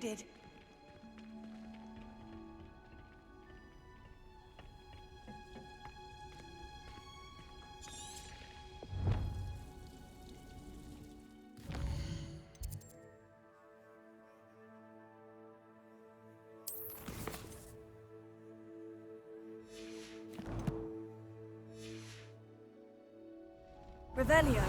Did. Revelio.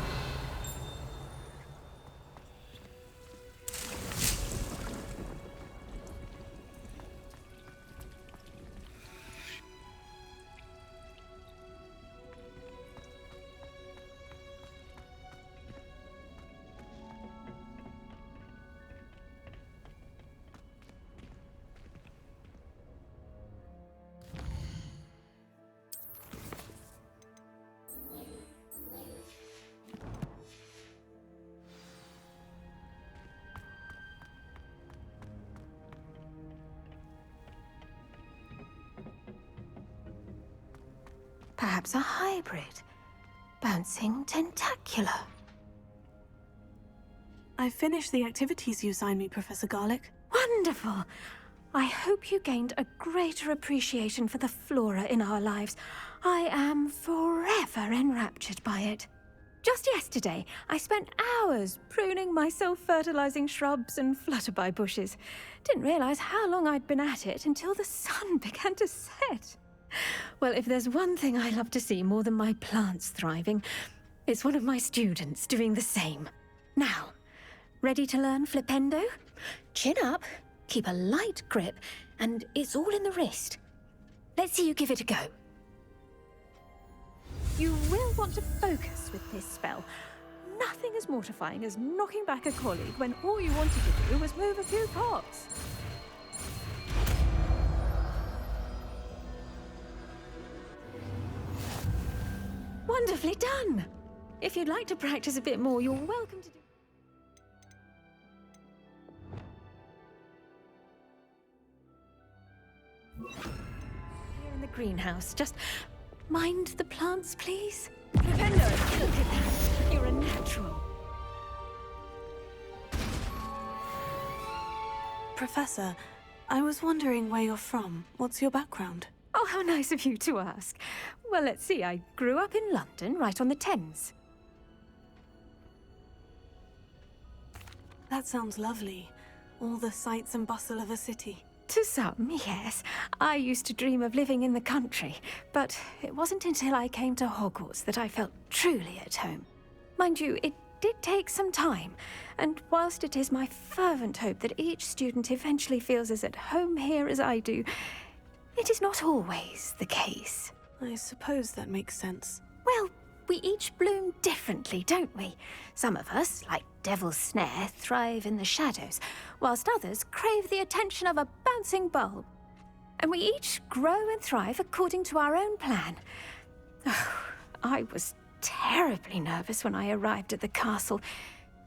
Perhaps a hybrid. Bouncing tentacular. I finished the activities you assigned me, Professor Garlick. Wonderful! I hope you gained a greater appreciation for the flora in our lives. I am forever enraptured by it. Just yesterday, I spent hours pruning my self-fertilizing shrubs and flutterby bushes. Didn't realize how long I'd been at it until the sun began to set. Well, if there's one thing I love to see more than my plants thriving, it's one of my students doing the same. Now, ready to learn Flipendo? Chin up, keep a light grip, and it's all in the wrist. Let's see you give it a go. You will want to focus with this spell. Nothing as mortifying as knocking back a colleague when all you wanted to do was move a few pots. Wonderfully done! If you'd like to practice a bit more, you're welcome to do... Here in the greenhouse, just mind the plants, please. Flipendo, look at that! You're a natural. Professor, I was wondering where you're from. What's your background? Oh, how nice of you to ask. Well, let's see, I grew up in London, right on the Thames. That sounds lovely. All the sights and bustle of a city. To some, yes. I used to dream of living in the country, but it wasn't until I came to Hogwarts that I felt truly at home. Mind you, it did take some time, and whilst it is my fervent hope that each student eventually feels as at home here as I do, it is not always the case. I suppose that makes sense. Well, we each bloom differently, don't we? Some of us, like Devil's Snare, thrive in the shadows, whilst others crave the attention of a bouncing bulb. And we each grow and thrive according to our own plan. Oh, I was terribly nervous when I arrived at the castle.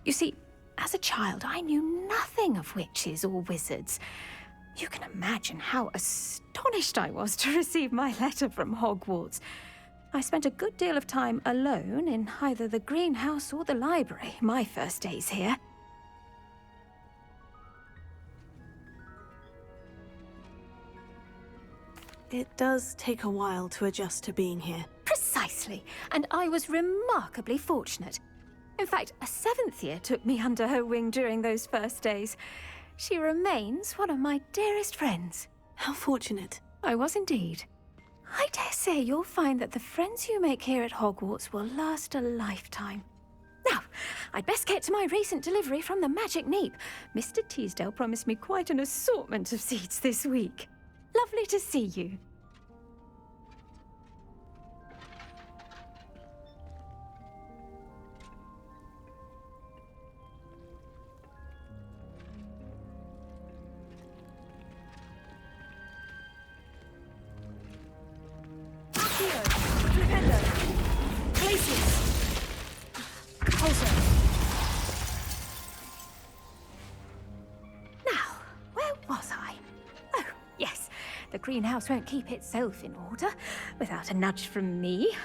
You see, as a child, I knew nothing of witches or wizards. You can imagine how astonished I was to receive my letter from Hogwarts. I spent a good deal of time alone in either the greenhouse or the library my first days here. It does take a while to adjust to being here. Precisely, and I was remarkably fortunate. In fact, a 7th year took me under her wing during those first days. She remains one of my dearest friends. How fortunate. I was indeed. I dare say you'll find that the friends you make here at Hogwarts will last a lifetime. Now, I'd best get to my recent delivery from the Magic Neep. Mr. Teasdale promised me quite an assortment of seeds this week. Lovely to see you. Flipendo. Places. Also. Now, where was I? Oh, yes. The greenhouse won't keep itself in order without a nudge from me.